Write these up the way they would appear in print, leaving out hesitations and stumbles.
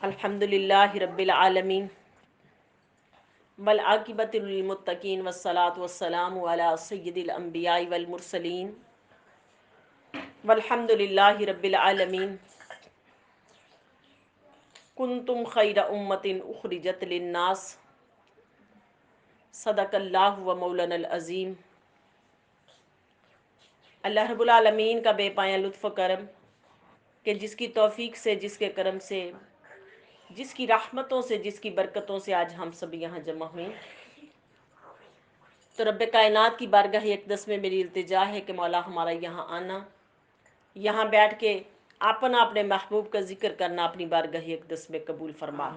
الحمدللہ رب العالمین والعاقبۃ للمتقین والصلاۃ والسلام علی سید الانبیاء والمرسلین والحمدللہ رب العالمین کنتم خیر امۃ اخرجت للناس صدق اللہ و مولانا العظیم۔ اللہ رب العالمین کا بے پایہ لطف و کرم کہ جس کی توفیق سے، جس کے کرم سے، جس کی رحمتوں سے، جس کی برکتوں سے آج ہم سب یہاں جمع ہوئے، تو رب کائنات کی بارگاہ اقدس میں میری التجا ہے کہ مولا ہمارا یہاں آنا، یہاں بیٹھ کے اپنے محبوب کا ذکر کرنا اپنی بارگاہ اقدس میں قبول فرما۔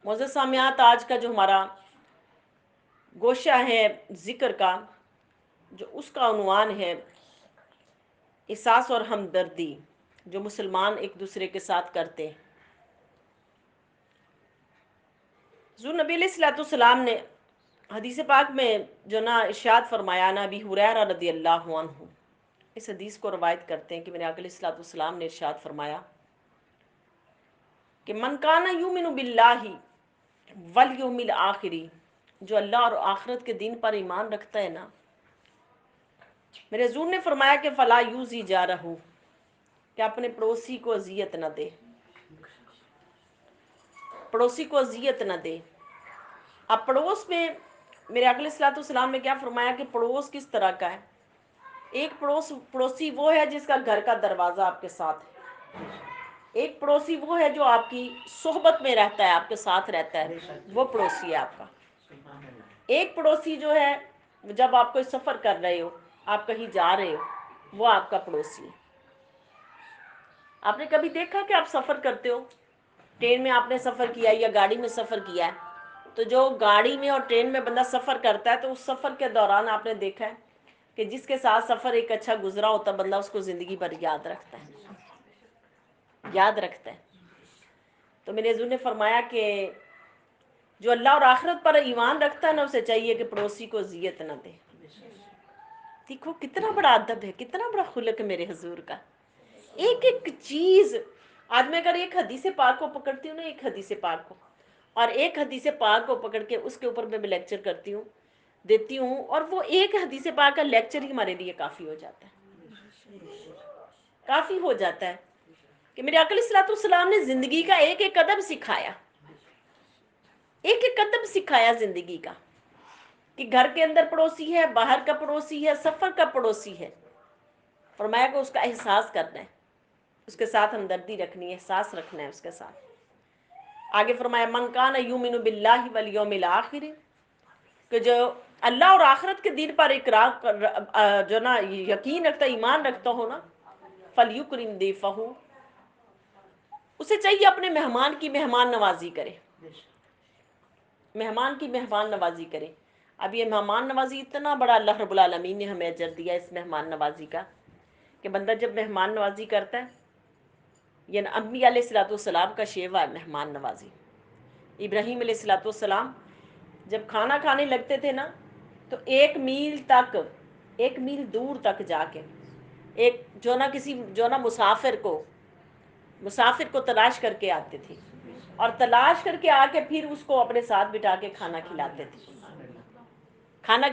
معزز سامعات، آج کا جو ہمارا گوشہ ہے ذکر کا، جو اس کا عنوان ہے احساس اور ہمدردی جو مسلمان ایک دوسرے کے ساتھ کرتے ہیں۔ حضور نبی علیہ الصلوۃ والسلام نے حدیث پاک میں جو ارشاد فرمایا، نبی ہریرہ رضی اللہ عنہ اس حدیث کو روایت کرتے ہیں کہ میرے آقا علیہ الصلوۃ والسلام نے ارشاد فرمایا کہ من کان یؤمن باللہ والیوم الآخر، جو اللہ اور آخرت کے دن پر ایمان رکھتا ہے نا، میرے حضور نے فرمایا کہ فلا یوزی جارہ، کہ اپنے پڑوسی کو اذیت نہ دے، پڑوسی کو اذیت نہ دے۔ اب پڑوس میں میرے آقا علیہ الصلوۃ والسلام نے کیا فرمایا کہ پڑوس کس طرح کا ہے؟ ایک پڑوسی وہ ہے جس کا گھر کا دروازہ آپ کے ساتھ ہے، ایک پڑوسی وہ ہے جو آپ کی صحبت میں رہتا ہے، آپ کے ساتھ رہتا ہے، وہ پڑوسی ہے آپ کا۔ ایک پڑوسی جو ہے جب آپ کوئی سفر کر رہے ہو، آپ کہیں جا رہے ہو، وہ آپ کا پڑوسی ہے۔ آپ نے کبھی دیکھا کہ آپ سفر کرتے ہو، ٹرین میں آپ نے سفر کیا یا گاڑی میں سفر کیا ہے، تو جو گاڑی میں اور ٹرین میں بندہ سفر کرتا ہے تو اس سفر کے دوران آپ نے دیکھا ہے کہ جس کے ساتھ سفر ایک اچھا گزرا ہوتا ہے، بندہ اس کو زندگی بھر یاد رکھتا ہے۔ تو میرے حضور نے فرمایا کہ جو اللہ اور آخرت پر ایمان رکھتا ہے نا، اسے چاہیے کہ پڑوسی کو اذیت نہ دے۔ دیکھو کتنا بڑا ادب ہے، کتنا بڑا خلق ہے میرے حضور کا۔ ایک ایک چیز، آج میں اگر ایک حدیث پاک کو پکڑتی ہوں نا، ایک حدیث پاک کو اور ایک حدیث پاک کو پکڑ کے اس کے اوپر میں لیکچر کرتی ہوں، دیتی ہوں، اور وہ ایک حدیث پاک کا لیکچر ہی ہمارے لیے کافی ہو جاتا ہے کہ میرے آقا علیہ الصلوۃ والسلام نے زندگی کا ایک ایک قدم سکھایا، ایک ایک قدم سکھایا زندگی کا، کہ گھر کے اندر پڑوسی ہے، باہر کا پڑوسی ہے، سفر کا پڑوسی ہے۔ فرمایا کہ اس کا احساس کرنا ہے، اس کے ساتھ ہمدردی رکھنی ہے، احساس رکھنا ہے اس کے ساتھ۔ آگے فرمایا من کان یؤمن باللہ والیوم الآخر، کہ جو اللہ اور آخرت کے دن پر اقرار جو نا یقین رکھتا، ایمان رکھتا ہو نا، فلیکرم ضیفہ، اسے چاہیے اپنے مہمان کی مہمان نوازی کرے، مہمان کی مہمان نوازی کرے۔ اب یہ مہمان نوازی اتنا بڑا اللہ رب العالمین نے ہمیں اجر دیا اس مہمان نوازی کا، کہ بندہ جب مہمان نوازی کرتا ہے، یہ انبیاء علیہ الصلوۃ والسلام کا شیوا ہے مہمان نوازی۔ ابراہیم علیہ الصلوۃ والسلام جب کھانا کھانے لگتے تھے نا، تو ایک میل دور تک جا کے ایک جو نا مسافر کو تلاش کر کے آتے تھے، اور تلاش کر کے آ کے پھر اس کو اپنے ساتھ بٹھا کے کھانا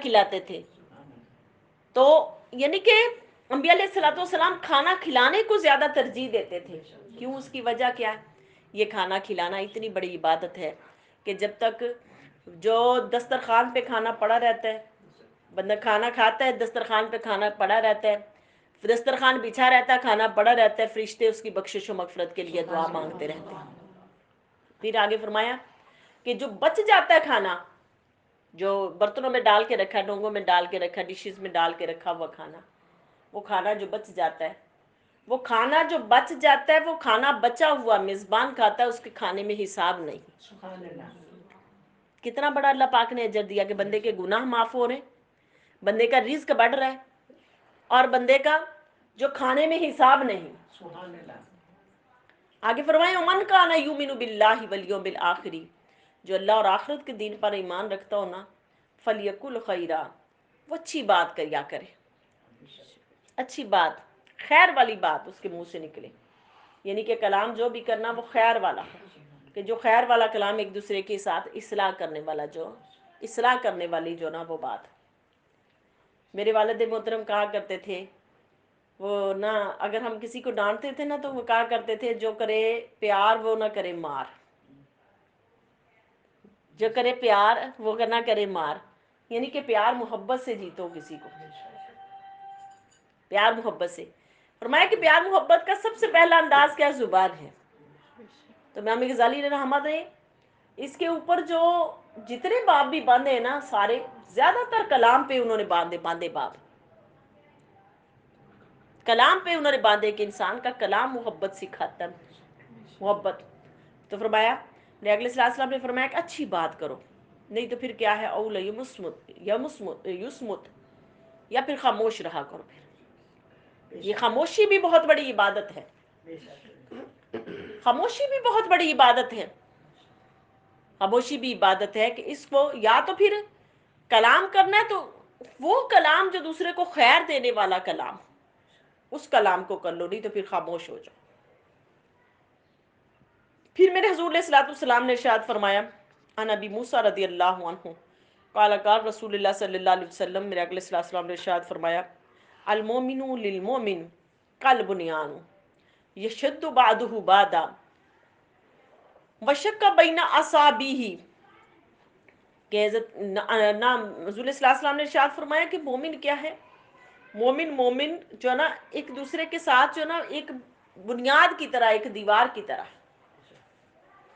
کھلاتے تھے۔ تو یعنی کہ انبیاء علیہ الصلوۃ والسلام کھانا کھلانے کو زیادہ ترجیح دیتے تھے۔ کیوں؟ اس کی وجہ کیا ہے؟ یہ کھانا کھلانا اتنی بڑی عبادت ہے کہ جب تک جو دسترخوان پہ کھانا پڑا رہتا ہے، بندہ کھانا کھاتا ہے، دسترخوان پہ کھانا پڑا رہتا ہے، دسترخوان بچھا رہتا ہے، کھانا پڑا رہتا ہے، فرشتے اس کی بخشش و مغفرت کے لیے دعا مانگتے رہتے ہیں۔ پھر آگے فرمایا کہ جو بچ جاتا ہے کھانا، جو برتنوں میں ڈال کے رکھا، ڈونگوں میں ڈال کے رکھا، ڈشز میں ڈال کے رکھا ہوا کھانا، وہ کھانا جو بچ جاتا ہے، وہ کھانا بچا ہوا میزبان کھاتا ہے، اس کے کھانے میں حساب نہیں۔ کتنا بڑا اللہ پاک نے اجر دیا کہ بندے کے گناہ معاف ہو رہے ہیں، بندے کا رزق بڑھ رہا ہے، اور بندے کا جو کھانے میں حساب نہیں۔ آگے فرمایا من کان یؤمن باللہ والیوم الآخر، جو اللہ اور آخرت کے دن پر ایمان رکھتا ہو نا، فلیقل خیرا، وہ اچھی بات کرے، اچھی بات، خیر والی بات اس کے منہ سے نکلے۔ یعنی کہ کلام جو بھی کرنا وہ خیر والا ہو، کہ جو خیر والا کلام ایک دوسرے کے ساتھ اصلاح کرنے والا، جو اصلاح کرنے والی جو نا وہ بات۔ میرے والد محترم کہا کرتے تھے، وہ نا اگر ہم کسی کو ڈانٹتے تھے نا تو وہ کہا کرتے تھے جو کرے پیار وہ نہ کرے مار، جو کرے پیار وہ نہ کرے مار، یعنی کہ پیار محبت سے جیتو کسی کو، پیار محبت سے۔ فرمایا کہ پیار محبت کا سب سے پہلا انداز کیا زبان ہے۔ تو امام غزالی رحمت نے اس کے اوپر جو جتنے باب بھی باندھے ہیں نا، سارے زیادہ تر کلام پہ انہوں نے باندھے باب، کلام پہ انہوں نے باندھے کہ انسان کا کلام محبت سکھاتا ہے، محبت۔ تو فرمایا نبی اکرم صلی اللہ علیہ وسلم نے فرمایا کہ اچھی بات کرو، نہیں تو پھر کیا ہے، اولا یسمت، یا پھر خاموش رہا کرو۔ پھر یہ خاموشی بھی بہت بڑی عبادت ہے، خاموشی بھی بہت بڑی عبادت ہے، خاموشی بھی عبادت ہے کہ اس کو یا تو پھر کلام کرنا ہے تو وہ کلام جو دوسرے کو خیر دینے والا کلام، اس کلام کو کر لو، نہیں تو پھر خاموش ہو جاؤ۔ پھر میرے حضور علیہ الصلوۃ والسلام نے ارشاد فرمایا، ان ابی موسیٰ رضی اللہ عنہ قال قال رسول اللہ صلی اللہ علیہ وسلم، میرے اگلے صلی اللہ علیہ وسلم نے ارشاد فرمایا، المومن للمومن کالبنیان یشد بعضہ بعضا وشق بین اصابعہ، کہ نام حضور صلی اللہ علیہ وسلم نے ارشاد فرمایا کہ مومن کیا ہے، مومن جو نا ایک دوسرے کے ساتھ جو نا ایک بنیاد کی طرح، ایک دیوار کی طرح۔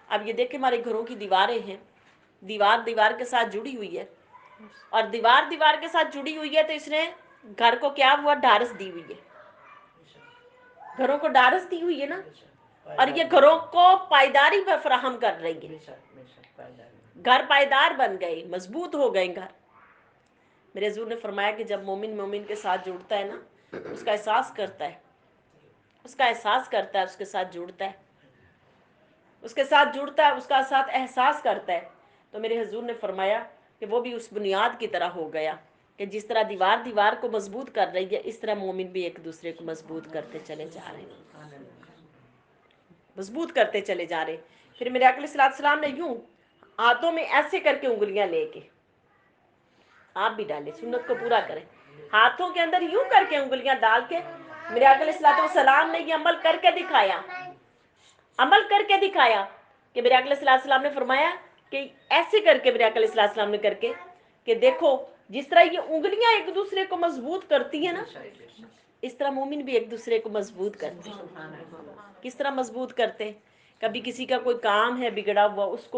اب یہ دیکھیں ہمارے گھروں کی دیواریں ہیں، دیوار کے ساتھ جڑی ہوئی ہے، اور دیوار کے ساتھ جڑی ہوئی ہے تو اس نے گھر کو کیا ہوا، ڈھارس دی ہوئی ہے، گھروں کو ڈھارس دی ہوئی ہے نا، اور یہ گھروں کو پائیداری فراہم کر رہی ہے، گھر پائیدار بن گئے، مضبوط ہو گئے گھر۔ میرے حضور نے فرمایا کہ جب مومن کے ساتھ جڑتا ہے نا، اس کا احساس کرتا ہے، اس کے ساتھ جڑتا ہے، اس کے ساتھ احساس کرتا ہے، تو میرے حضور نے فرمایا کہ وہ بھی اس بنیاد کی طرح ہو گیا، کہ جس طرح دیوار کو مضبوط کر رہی ہے، اس طرح مومن بھی ایک دوسرے کو مضبوط کرتے چلے جا رہے ہیں، مضبوط کرتے چلے جا رہے ہیں۔ پھر میرے آقا صلی اللہ علیہ وسلم نے یوں ہاتھوں میں ایسے کر کے انگلیاں لے کے، آپ بھی ڈالیں، سنت کو پورا کریں، ہاتھوں کے اندر یوں کر کے انگلیاں ڈال کے میرے آقا علیہ السلام نے یہ عمل کر کے دکھایا، کہ میرے آقا صلی اللہ علیہ وسلم نے فرمایا کہ ایسے کر کے، میرے آقا صلی اللہ علیہ وسلم نے کر کے، کہ دیکھو جس طرح یہ انگلیاں ایک دوسرے کو مضبوط کرتی ہیں نا، اس طرح مومن بھی ایک دوسرے کو مضبوط کرتے ہیں۔ کس طرح مضبوط کرتے ہیں؟ کبھی کسی کا کوئی کام ہے بگڑا ہوا، اس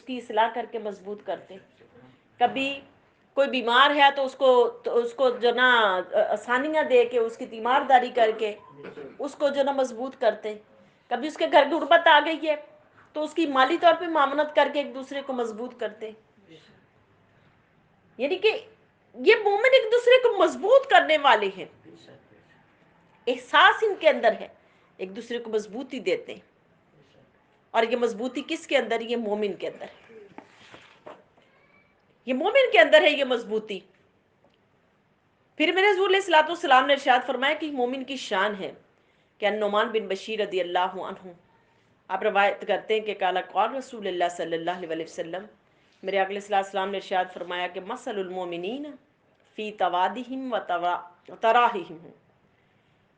کی اصلاح کر کے مضبوط کرتے ہیں۔ کبھی کوئی بیمار ہے تو اس کو جو نا آسانیاں دے کے، اس کی تیمارداری کر کے اس کو جو نا مضبوط کرتے ہیں۔ کبھی اس کے گھر غربت آ گئی ہے تو اس کی مالی طور پہ معاونت کر کے ایک دوسرے کو مضبوط کرتے ہیں۔ یعنی کہ یہ مومن ایک دوسرے کو مضبوط کرنے والے ہیں، احساس ان کے اندر ہے، ایک دوسرے کو مضبوطی دیتے ہیں۔ اور یہ مضبوطی کس کے اندر؟ یہ مومن کے اندر ہے، یہ مومن کے اندر ہے یہ مضبوطی۔ پھر میرے حضور علیہ الصلوۃ والسلام نے ارشاد فرمایا کہ مومن کی شان ہے کہ النعمان بن بشیر رضی اللہ عنہ، آپ روایت کرتے ہیں کہ قال قال رسول اللہ صلی اللہ علیہ وسلم، میرے آقا صلی اللہ علیہ وسلم نے ارشاد فرمایا کہ مثل المومنین فی توادہم و تراحم،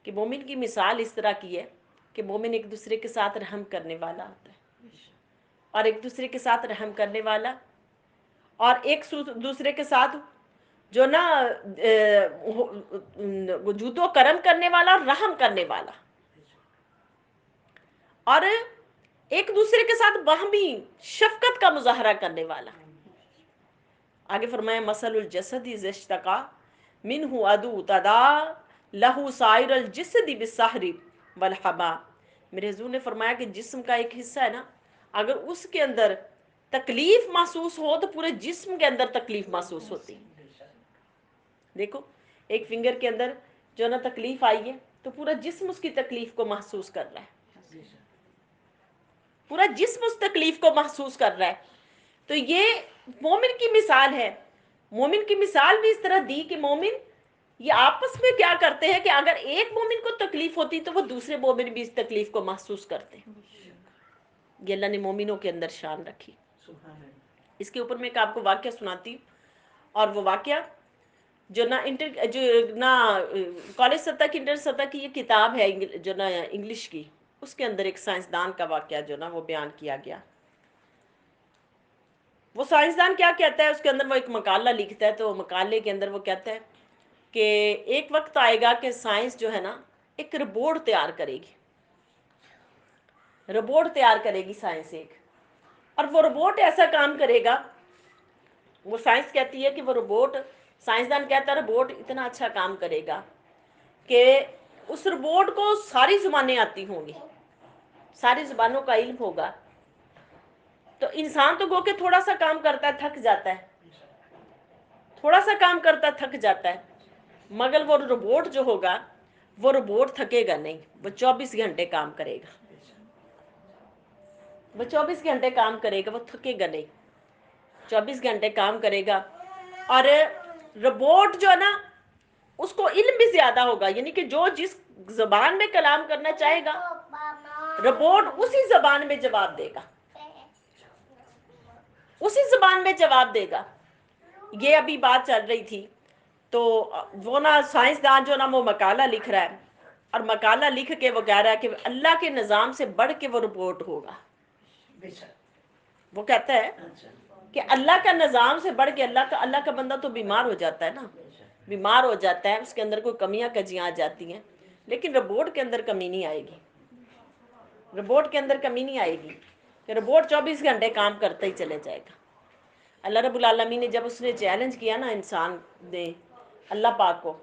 کہ مومن کی مثال اس طرح کی ہے کہ مومن ایک دوسرے کے ساتھ رحم کرنے والا ہوتا ہے، اور ایک دوسرے کے ساتھ رحم کرنے والا، اور ایک دوسرے کے ساتھ جو نا جود و کرم کرنے والا اور رحم کرنے والا، اور ایک دوسرے کے ساتھ باہمی شفقت کا مظاہرہ کرنے والا۔ آگے فرمایا مثل الجسد اذا اشتکا منہ عدو تدا لہو سائر الجسد بالسحر والحما، میرے حضور نے فرمایا کہ جسم کا ایک حصہ ہے نا، اگر اس کے اندر تکلیف محسوس ہو تو پورے جسم کے اندر تکلیف محسوس ہوتی ہے۔ دیکھو ایک فنگر کے اندر جو نا تکلیف آئی ہے تو پورا جسم اس کی تکلیف کو محسوس کر رہا ہے، پورا جسم اس تکلیف کو محسوس کر رہا ہے۔ تو یہ مومن کی مثال ہے۔ مومن کی مثال بھی اس طرح دی کہ مومن یہ آپس میں کیا کرتے ہیں کہ اگر ایک مومن کو تکلیف ہوتی تو وہ دوسرے مومن بھی اس تکلیف کو محسوس کرتے ہیں. یہ اللہ نے مومنوں کے اندر شان رکھی. اس کے اوپر میں ایک آپ کو واقعہ سناتی ہوں، اور وہ واقعہ جو نہ کالج سطح کی انٹر سطح کی یہ کتاب ہے جو نا انگلش کی، اس کے اندر ایک سائنسدان کا واقعہ جو نا وہ بیان کیا گیا. وہ سائنسدان کیا کہتا ہے، اس کے اندر وہ ایک مقالہ لکھتا ہے، تو مقالے کے اندر وہ کہتا ہے کہ ایک وقت آئے گا کہ سائنس جو ہے نا ایک روبوٹ تیار کرے گی. روبوٹ تیار کرے گی سائنس ایک، اور وہ روبوٹ ایسا کام کرے گا، وہ سائنس کہتی ہے کہ وہ روبوٹ، سائنسدان کہتا ہے روبوٹ اتنا اچھا کام کرے گا کہ اس روبوٹ کو ساری زبانیں آتی ہوں گی، ساری زبانوں کا علم ہوگا. تو انسان تو گو کہ تھوڑا سا کام کرتا ہے تھک جاتا ہے، تھوڑا سا کام کرتا ہے تھک جاتا ہے، مگر وہ روبوٹ جو ہوگا وہ روبوٹ تھکے گا نہیں، وہ 24 گھنٹے کام کرے گا. وہ 24 گھنٹے کام کرے گا، وہ تھکے گا نہیں، 24 گھنٹے کام کرے گا. اور روبوٹ جو ہے نا اس کو علم بھی زیادہ ہوگا، یعنی کہ جو جس زبان میں کلام کرنا چاہے گا روبوٹ اسی زبان میں جواب دے گا، اسی زبان میں جواب دے گا. یہ ابھی بات چل رہی تھی تو وہ نا سائنسدان جو نا وہ مقالہ لکھ رہا ہے، اور مقالہ لکھ کے وہ کہہ رہا ہے کہ اللہ کے نظام سے بڑھ کے وہ رپورٹ ہوگا. وہ کہتا ہے کہ اللہ کا نظام سے بڑھ کے اللہ کا بندہ تو بیمار ہو جاتا ہے نا، بیمار ہو جاتا ہے، اس کے اندر کوئی کمیاں کجیاں آ جاتی ہیں، لیکن رپورٹ کے اندر کمی نہیں آئے گی. رپورٹ کے اندر کمی نہیں آئے گی کہ رپورٹ 24 گھنٹے کام کرتا ہی چلے جائے گا. اللہ رب العالمین نے جب اس نے چیلنج کیا نا انسان نے اللہ پاک کو،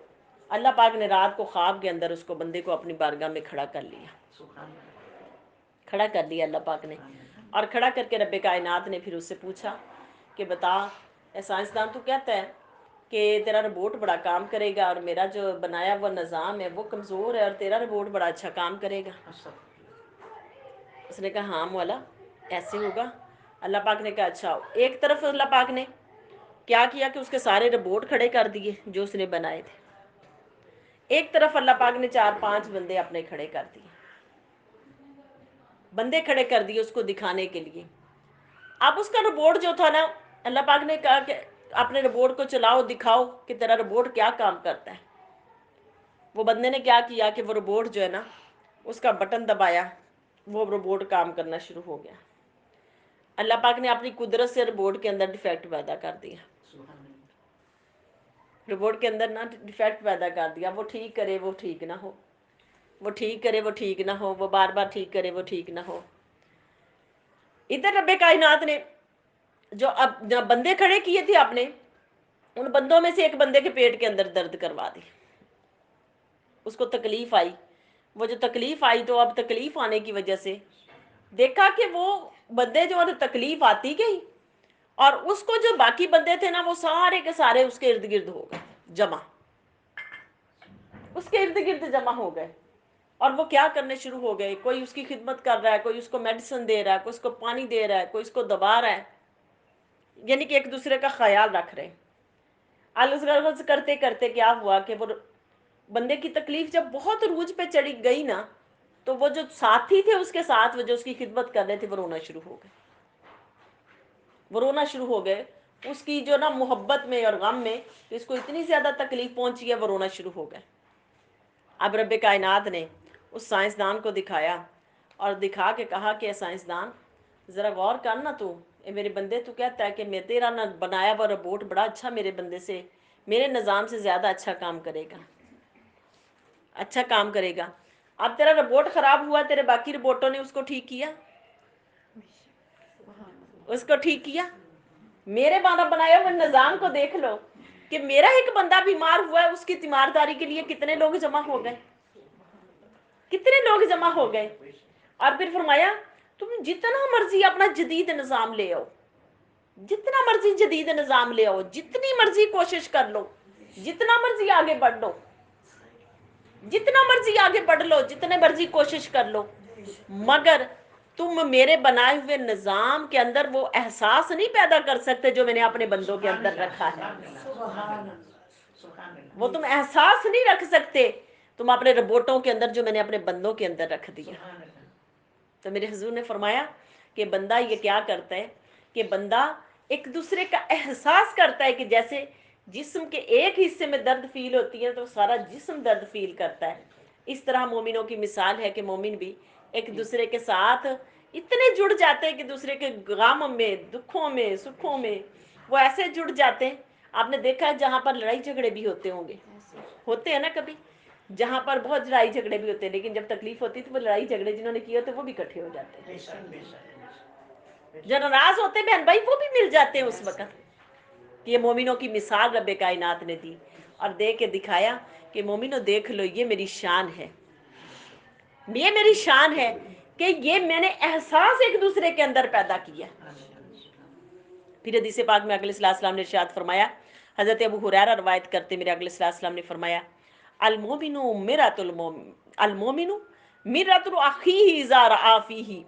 اللہ پاک نے رات کو خواب کے اندر اس کو بندے کو اپنی بارگاہ میں کھڑا کر لیا، کھڑا کر لیا اللہ پاک نے. اور کھڑا کر کے رب کائنات نے پھر اس سے پوچھا کہ بتا اے سائنسدان تو کہتا ہے کہ تیرا روبوٹ بڑا کام کرے گا اور میرا جو بنایا ہوا نظام ہے وہ کمزور ہے، اور تیرا روبوٹ بڑا اچھا کام کرے گا. اس نے کہا ہاں مولا ایسے ہوگا. اللہ پاک نے کہا اچھا. ایک طرف اللہ پاک نے کیا کیا کہ اس کے سارے روبوٹ کھڑے کر دیے جو اس نے بنائے تھے، ایک طرف اللہ پاک نے 4-5 بندے اپنے کھڑے کر دیے، بندے کھڑے کر دیے اس کو دکھانے کے لیے. اب اس کا روبوٹ جو تھا نا، اللہ پاک نے کہا کہ اپنے روبوٹ کو چلاؤ، دکھاؤ کہ تیرا روبوٹ کیا کام کرتا ہے. وہ بندے نے کیا کیا کہ وہ روبوٹ جو ہے نا اس کا بٹن دبایا، وہ روبوٹ کام کرنا شروع ہو گیا. اللہ پاک نے اپنی قدرت سے روبوٹ کے اندر ڈیفیکٹ پیدا کر دیا، روبوٹ کے اندر نا ڈیفیکٹ پیدا کر دیا. وہ ٹھیک کرے وہ ٹھیک نہ ہو، وہ ٹھیک کرے وہ ٹھیک نہ ہو، وہ بار بار ٹھیک کرے وہ ٹھیک نہ ہو. ادھر رب کائنات نے جو بندے کھڑے کیے تھے اپنے، ان بندوں میں سے ایک بندے کے پیٹ کے اندر درد کروا دی، اس کو تکلیف آئی. وہ جو تکلیف آئی تو اب تکلیف آنے کی وجہ سے دیکھا کہ وہ بندے جو تکلیف آتی گئی، اور اس کو جو باقی بندے تھے نا وہ سارے کے سارے اس کے ارد گرد ہو گئے جمع، اس کے ارد گرد جمع ہو گئے. اور وہ کیا کرنے شروع ہو گئے، کوئی اس کی خدمت کر رہا ہے، کوئی اس کو میڈیسن دے رہا ہے، کوئی اس کو پانی دے رہا ہے، کوئی اس کو دبا رہا ہے، یعنی کہ ایک دوسرے کا خیال رکھ رہے ہیں. الغرض کرتے کرتے کیا ہوا کہ وہ بندے کی تکلیف جب بہت عروج پہ چڑھی گئی نا، تو وہ جو ساتھی تھے اس کے ساتھ وہ جو اس کی خدمت کر رہے تھے وہ رونا شروع ہو گئے، وہ رونا شروع ہو گئے اس کی جو نا محبت میں اور غم میں، اس کو اتنی زیادہ تکلیف پہنچی ہے وہ رونا شروع ہو گئے. اب رب کائنات نے اس سائنسدان کو دکھایا اور دکھا کے کہا کہ سائنسدان ذرا غور کرنا، تو اے میرے بندے تو کہتا ہے کہ میں تیرا نہ بنایا ہوا روبوٹ بڑا اچھا میرے بندے سے، میرے نظام سے زیادہ اچھا کام کرے گا، اچھا کام کرے گا. اب تیرا روبوٹ خراب ہوا، تیرے باقی روبوٹوں نے اس کو ٹھیک کیا، اس کو ٹھیک کیا. میرے بنایا ہوئے نظام کو دیکھ لو کہ میرا ایک بندہ بیمار ہوا ہے، اس کی تیمارداری کے لیے کتنے لوگ جمع ہو گئے، کتنے لوگ جمع ہو گئے. اور پھر فرمایا تم جتنا مرضی اپنا جدید نظام لے آؤ، جتنا مرضی جدید نظام لے آؤ، جتنی مرضی کوشش کر لو، جتنا مرضی آگے بڑھ لو، جتنا مرضی آگے بڑھ لو، جتنے مرضی کوشش کر لو، مگر تم میرے بنائے ہوئے نظام کے اندر وہ احساس نہیں پیدا کر سکتے جو میں نے اپنے بندوں کے اندر رکھا ہے. وہ تم احساس نہیں رکھ سکتے، تم اپنے ربوٹوں کے اندر جو میں نے اپنے بندوں کے اندر رکھ دیا۔ تو میرے حضور نے فرمایا کہ بندہ یہ کیا کرتا ہے کہ بندہ ایک دوسرے کا احساس کرتا ہے، کہ جیسے جسم کے ایک حصے میں درد فیل ہوتی ہے تو سارا جسم درد فیل کرتا ہے، اس طرح مومنوں کی مثال ہے کہ مومن بھی ایک دوسرے کے ساتھ اتنے جڑ جاتے ہیں کہ دوسرے کے غم میں، دکھوں میں، سکھوں میں وہ ایسے جڑ جاتے ہیں۔ آپ نے دیکھا ہے جہاں پر لڑائی جھگڑے بھی ہوتے ہوں گے، ہوتے ہیں نا کبھی، جہاں پر بہت لڑائی جھگڑے بھی ہوتے ہیں، لیکن جب تکلیف ہوتی ہے تو وہ لڑائی جھگڑے جنہوں نے کیے ہوتے ہیں وہ بھی اکٹھے ہو جاتے ہیں، جو ناراض ہوتے ہیں بہن بھائی وہ بھی مل جاتے ہیں اس وقت۔ یہ مومنوں کی مثال رب کائنات نے دی اور دے کے دکھایا کہ مومنوں دیکھ لو یہ میری شان ہے، یہ میری شان ہے کہ یہ میں نے احساس ایک دوسرے کے اندر پیدا کیا۔ پھر حدیث پاک میں اگلے صلی اللہ علیہ وسلم نے ارشاد فرمایا، حضرت ابو ہریرہ روایت کرتے میرے اگلے صلی اللہ علیہ وسلم نے فرمایا، المومن مرۃ المومن، المومن مرۃ اخیہ اذا رأى فیہ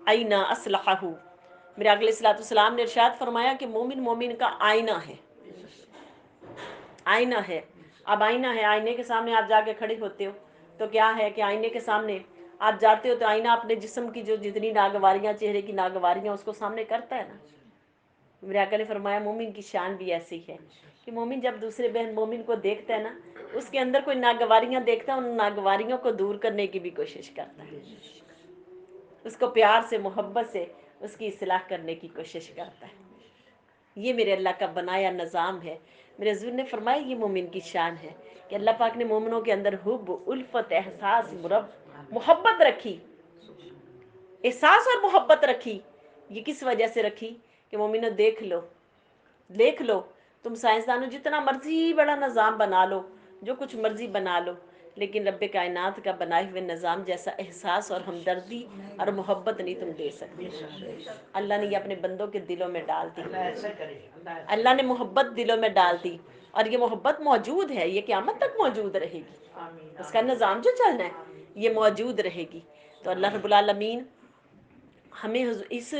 این اصلحہ۔ میرے اگلے صلی اللہ علیہ وسلم نے ارشاد فرمایا کہ مومن مومن کا آئینہ ہے، آئینہ ہے۔ اب آئینہ ہے، آئینے کے سامنے آپ جا کے کھڑے ہوتے ہو تو کیا ہے کہ آئینے کے سامنے آپ جاتے ہو تو آئینہ اپنے جسم کی جو جتنی ناگواریاں، چہرے کی ناگواریاں اس کو سامنے کرتا ہے نا۔ میرے آقا نے فرمایا مومن کی شان بھی ایسی ہے کہ مومن جب دوسرے بہن مومن کو دیکھتا ہے نا، اس کے اندر کوئی ناگواریاں دیکھتا ہے، ان ناگواریوں کو دور کرنے کی بھی کوشش کرتا ہے، اس کو پیار سے، محبت سے اس کی اصلاح کرنے کی کوشش کرتا ہے۔ یہ میرے اللہ کا بنایا نظام ہے۔ میرے حضور نے فرمایا یہ مومن کی شان ہے کہ اللہ پاک نے مومنوں کے اندر حب، الفت، احساس، محبت رکھی، احساس اور محبت رکھی۔ یہ کس وجہ سے رکھی کہ مومنوں دیکھ لو، دیکھ لو، تم سائنسدانوں جتنا مرضی بڑا نظام بنا لو، جو کچھ مرضی بنا لو، لیکن رب کائنات کا بنائے ہوئے نظام جیسا احساس اور ہمدردی اور محبت نہیں تم دے سکتے۔ اللہ نے یہ اپنے بندوں کے دلوں میں ڈال دی، اللہ نے محبت دلوں میں ڈال دی، اور یہ محبت موجود ہے، یہ قیامت تک موجود رہے گی، اس کا نظام جو چلنا ہے یہ موجود رہے گی۔ تو اللہ رب العالمین ہمیں اس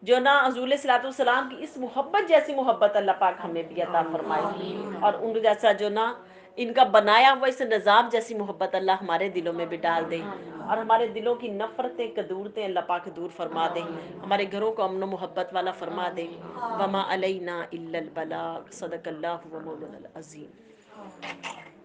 جو نا حضور علیہ الصلوۃ والسلام کی اس محبت جیسی محبت اللہ پاک ہمیں بھی عطا فرمائے، اور ان جیسا جو نا ان کا بنایا ہوا اس نظام جیسی محبت اللہ ہمارے دلوں میں بھی ڈال دے، اور ہمارے دلوں کی نفرتیں، کدورتیں اللہ پاک دور فرما دے، ہمارے گھروں کو امن و محبت والا فرما دے۔ وما علینا الا البلاغ، صدق اللہ و مولانا العظیم۔